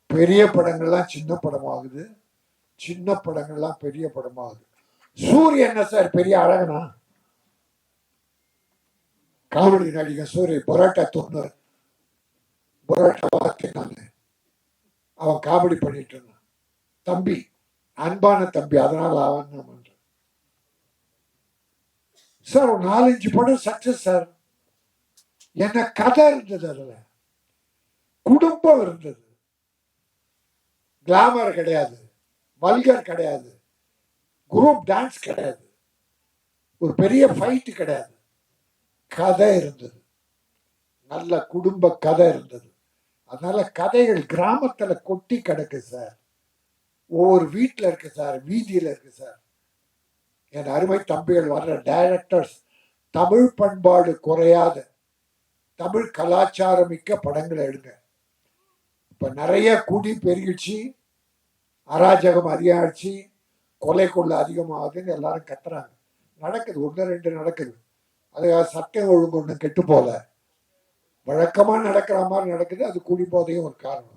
பெரிய படங்கள்லாம் சின்ன படமாகுது, சின்ன படங்கள்லாம் பெரிய படமாகுது. சூரியன் என்ன சார் பெரிய அழகனா? காமெடி நடிகர் சூரிய பரோட்டா தூணர், பரோட்டா வாத்தினாங்க, அவன் காமெடி பண்ணிட்டு இருந்தான். தம்பி, அன்பான தம்பி, அதனால அவன் பண்ற சார். ஒரு 4-5 படம் சக்சஸ் சார். என்ன கதை இருந்தது, அதுல குடும்பம் இருந்தது, கிளாமர் கிடையாது, வல்கர் கிடையாது, குரூப் டான்ஸ் கிடையாது, ஒரு பெரிய ஃபைட் கிடையாது, கதை இருந்தது, நல்ல குடும்ப கதை இருந்தது. அதனால கதைகள் கிராமத்துல கொட்டி கிடக்கு சார், ஒவ்வொரு வீட்டில் இருக்கு சார், வீதியில் இருக்கு சார். என் அருமை தம்பிகள் வர்ற டைரக்டர்ஸ் தமிழ் பண்பாடு குறையாத தமிழ் கலாச்சாரம் மிக்க படங்களை எடுங்க. இப்ப நிறைய குடி பெருகிடுச்சு, அராஜகம் அதிகமாச்சு, கொலை கொள்ள அதிகமாகுதுன்னு எல்லாரும் கத்துறாங்க. நடக்குது, 1-2 நடக்குது. அதுக்காக சட்டம் ஒழுங்கு ஒண்ணு கெட்டு போல, வழக்கமா நடக்கிற மாதிரி நடக்குது. அது குடி போதையும் ஒரு காரணம்.